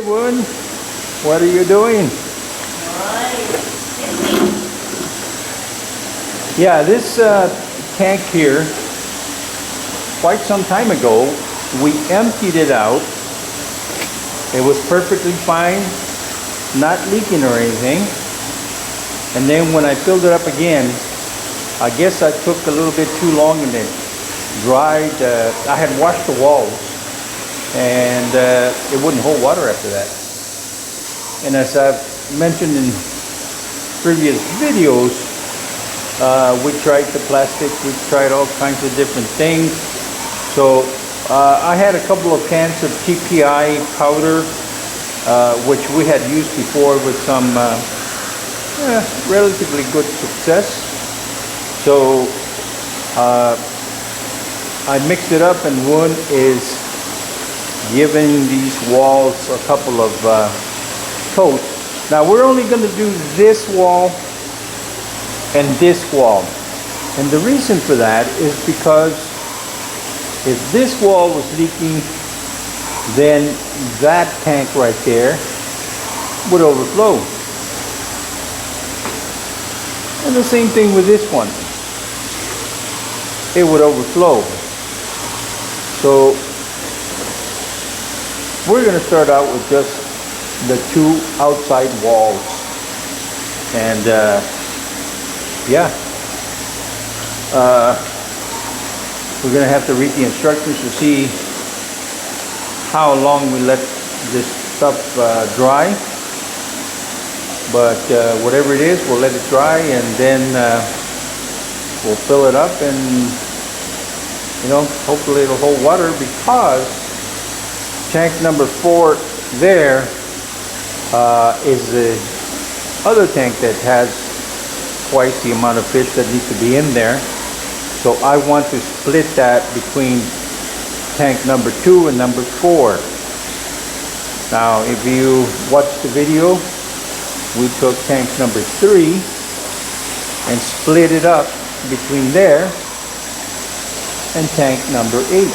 Woon, what are you doing? Yeah, this tank here, quite some time ago, we emptied it out. It was perfectly fine, not leaking or anything. And then when I filled it up again, I guess I took a little bit too long and it dried. I had washed the walls and it wouldn't hold water after that. And as I've mentioned in previous videos, we tried the plastic, we tried all kinds of different things. So I had a couple of cans of TPI powder, which we had used before with some relatively good success. So I mixed it up, and Woon is giving these walls a couple of coats. Now we're only going to do this wall and this wall. And the reason for that is because if this wall was leaking, then that tank right there would overflow. And the same thing with this one. It would overflow. So we're going to start out with just the two outside walls. And yeah. We're going to have to read the instructions to see how long we let this stuff dry. But whatever it is, we'll let it dry, and then we'll fill it up, and you know, hopefully it'll hold water, because tank number 4 there is the other tank that has twice the amount of fish that needs to be in there. So I want to split that between tank number 2 and number 4. Now, if you watch the video, we took tank number 3 and split it up between there and tank number 8.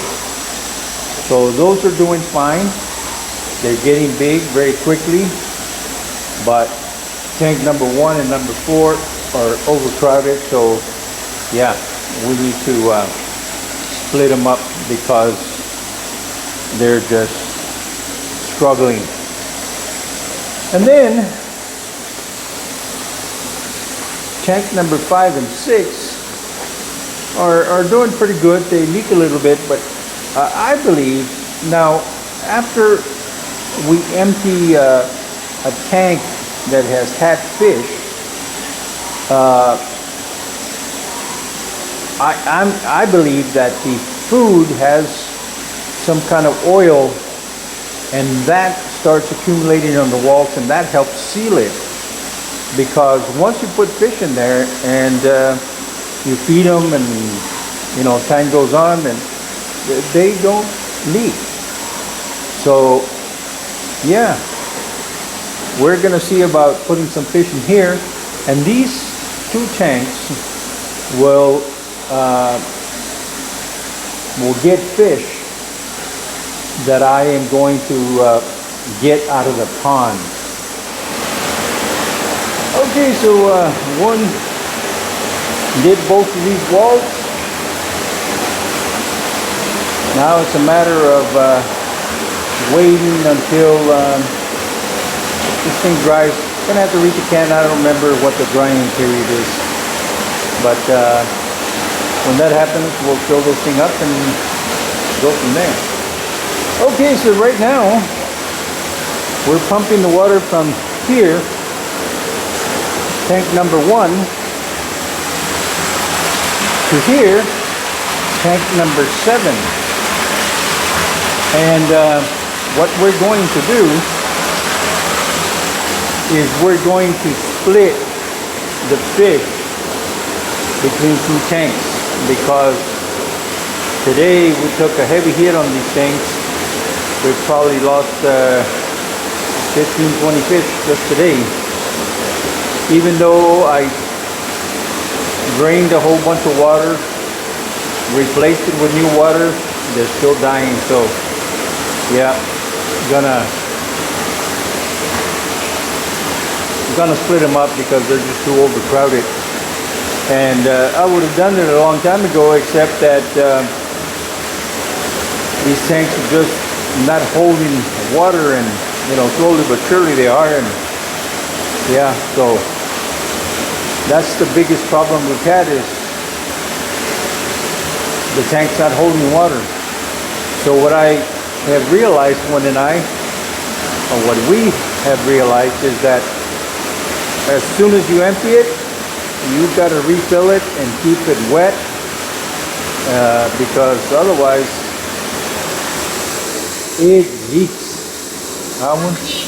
So those are doing fine. They're getting big very quickly, but tank number 1 and number 4 are overcrowded. So yeah, we need to split them up because they're just struggling. And then tank number 5 and 6 are doing pretty good. They leak a little bit, but I believe now, after we empty a tank that has had fish, I believe that the food has some kind of oil, and that starts accumulating on the walls, and that helps seal it. Because once you put fish in there and you feed them, and you know, time goes on, and they don't leak. So yeah, we're gonna see about putting some fish in here, and these two tanks will get fish that I am going to get out of the pond. Okay, so Woon did both of these walls. Now it's a matter of waiting until this thing dries. Gonna have to read the can. I don't remember what the drying period is, but when that happens, we'll fill this thing up and go from there. Okay, so right now we're pumping the water from here, tank number 1, to here, tank number 7. And what we're going to do is we're going to split the fish between two tanks, because today we took a heavy hit on these things. We've probably lost 15-20 fish just today. Even though I drained a whole bunch of water, replaced it with new water, they're still dying. So yeah, gonna gonna split them up because they're just too overcrowded. And I would have done it a long time ago, except that these tanks are just not holding water, and slowly but surely they are. And yeah, so that's the biggest problem we've had, is the tank's not holding water. So what I have realized, Woon and I, or what we have realized, is that as soon as you empty it, you've got to refill it and keep it wet, because otherwise it leaks. How much?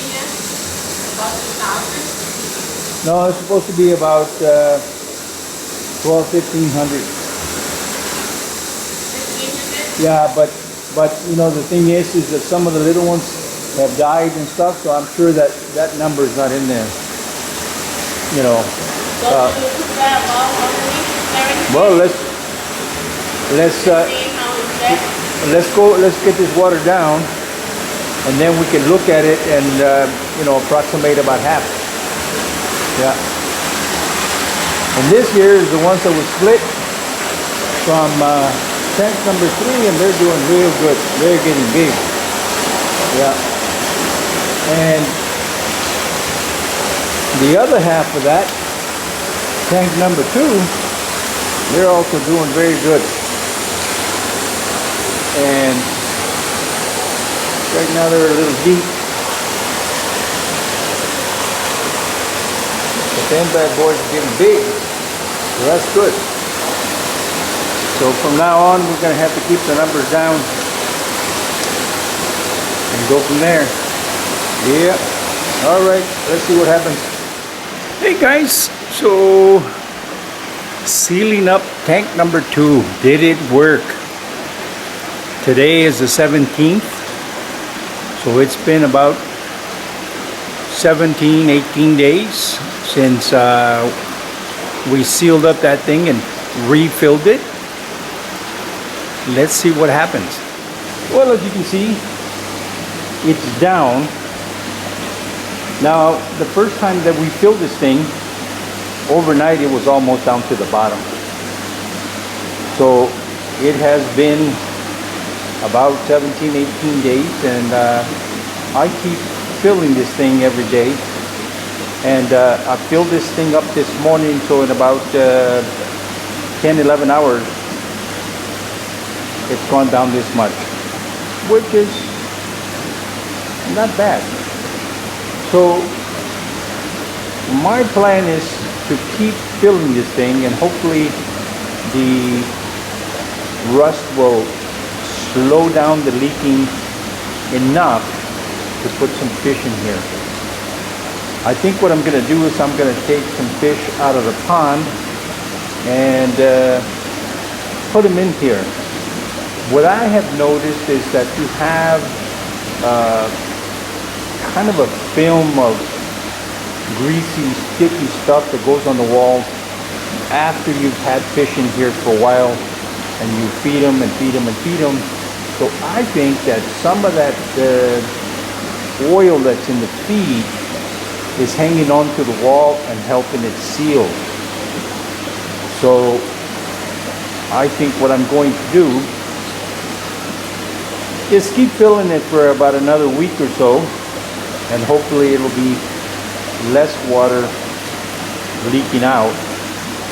No, it's supposed to be about 1,500. Yeah, but the thing is that some of the little ones have died and stuff, so I'm sure that number is not in there. Well, let's get this water down, and then we can look at it and approximate about half. Yeah. And this here is the ones that were split from tank number 3, and they're doing real good. They're getting big. Yeah. And the other half of that, tank number 2, they're also doing very good. And right now they're a little deep. But them bad boys are getting big. So that's good. So from now on, we're going to have to keep the numbers down and go from there. Yeah. All right. Let's see what happens. Hey guys. So sealing up tank number 2. Did it work? Today is the 17th. So it's been about 17, 18 days since we sealed up that thing and refilled it. Let's see what happens. Well, as you can see, it's down. Now, the first time that we filled this thing, overnight it was almost down to the bottom. So it has been about 17, 18 days, and I keep filling this thing every day. And I filled this thing up this morning, so in about 10, 11 hours, it's gone down this much, which is not bad. So my plan is to keep filling this thing, and hopefully the rust will slow down the leaking enough to put some fish in here. I think what I'm going to do is I'm going to take some fish out of the pond and put them in here. What I have noticed is that you have kind of a film of greasy, sticky stuff that goes on the wall after you've had fish in here for a while, and you feed them and feed them and feed them. So I think that some of that oil that's in the feed is hanging onto the wall and helping it seal. So I think what I'm going to do is keep filling it for about another week or so, and hopefully it'll be less water leaking out.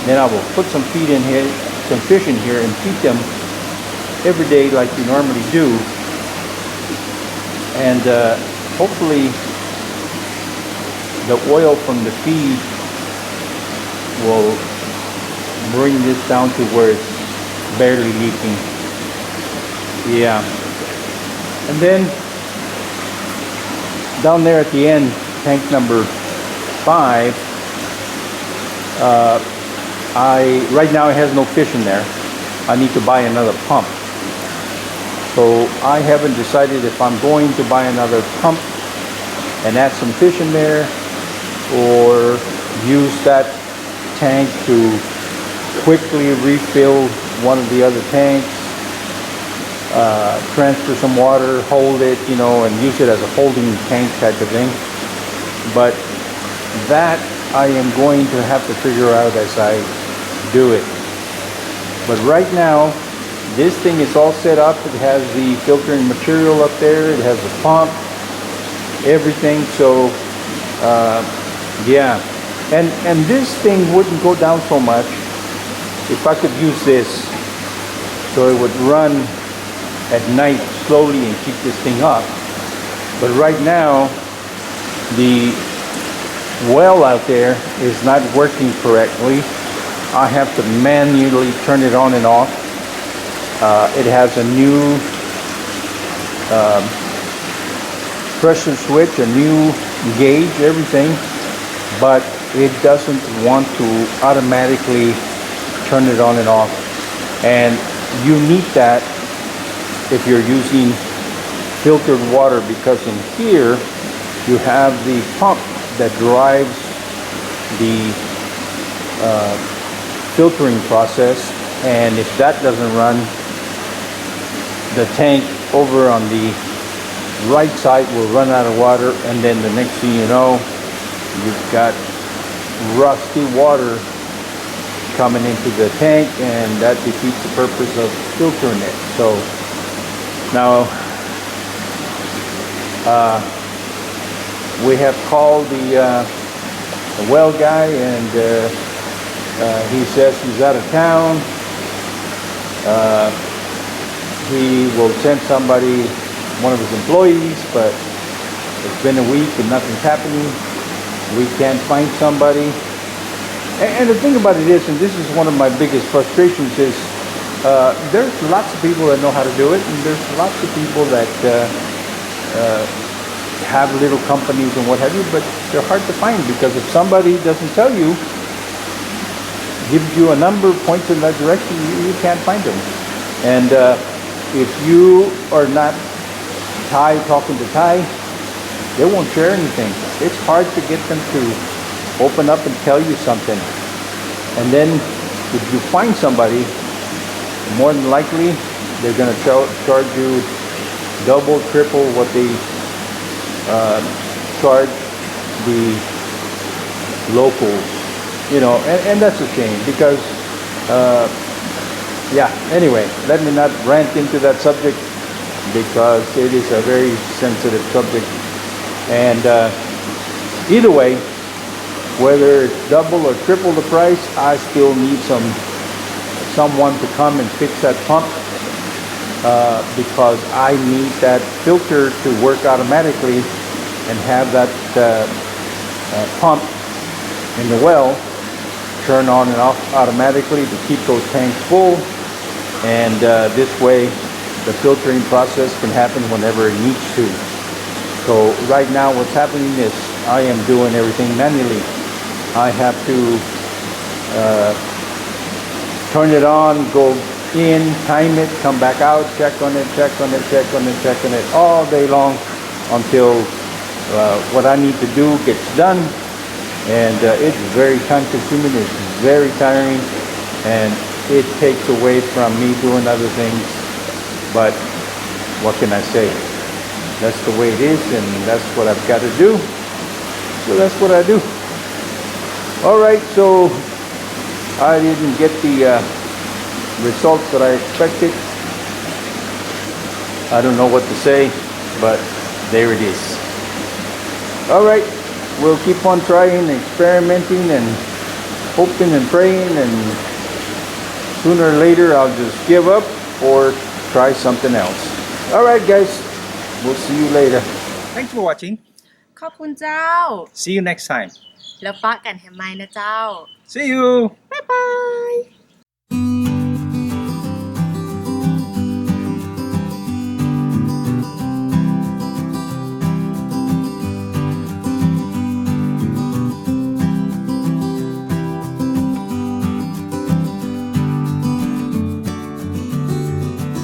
Then I will put some feed in here, some fish in here, and feed them every day like you normally do. And hopefully the oil from the feed will bring this down to where it's barely leaking. Yeah. And then down there at the end, tank number 5, right now it has no fish in there. I need to buy another pump. So I haven't decided if I'm going to buy another pump and add some fish in there, or use that tank to quickly refill one of the other tanks, transfer some water, hold it, and use it as a holding tank type of thing. But That I am going to have to figure out as I do it. But right now, this thing is all set up. It has the filtering material up there. It has the pump, everything. So, yeah. And this thing wouldn't go down so much if I could use this. So it would run at night slowly and keep this thing up. But right now, the well out there is not working correctly. I have to manually turn it on and off. It has a new pressure switch, a new gauge, everything, but it doesn't want to automatically turn it on and off. And you need that if you're using filtered water, because in here you have the pump that drives the filtering process, and if that doesn't run, the tank over on the right side will run out of water, and then the next thing you know, you've got rusty water coming into the tank, and that defeats the purpose of filtering it. So now we have called the well guy, and he says he's out of town. He will send somebody, one of his employees, but it's been a week and nothing's happening. We can't find somebody. And the thing about it is, and this is one of my biggest frustrations, is there's lots of people that know how to do it, and there's lots of people that have little companies and what have you, but they're hard to find, because if somebody doesn't tell you, gives you a number, points in that direction, you can't find them. And if you are not talking to Thai, they won't share anything. It's hard to get them to open up and tell you something. And then if you find somebody, more than likely they're going to charge you double, triple what they charge the locals. You know, and that's a shame, because yeah, anyway, let me not rant into that subject, because it is a very sensitive subject. And either way, whether it's double or triple the price, I still need someone to come and fix that pump, because I need that filter to work automatically and have that pump in the well turn on and off automatically to keep those tanks full. And this way the filtering process can happen whenever it needs to. So right now what's happening is I am doing everything manually. I have to turn it on, go in, time it, come back out, check on it, check on it, check on it, check on it, all day long until what I need to do gets done. And it's very time consuming, it's very tiring, and it takes away from me doing other things. But what can I say? That's the way it is, and that's what I've got to do. So that's what I do. Alright, so I didn't get the results that I expected. I don't know what to say, but there it is. Alright, we'll keep on trying, experimenting, and hoping and praying, and sooner or later I'll just give up or try something else. Alright guys, we'll see you later. Thanks for watching. ขอบคุณเจ้า See you next time. แล้วปะกันแฮมไมนะเจ้า See you.บ๊ายบาย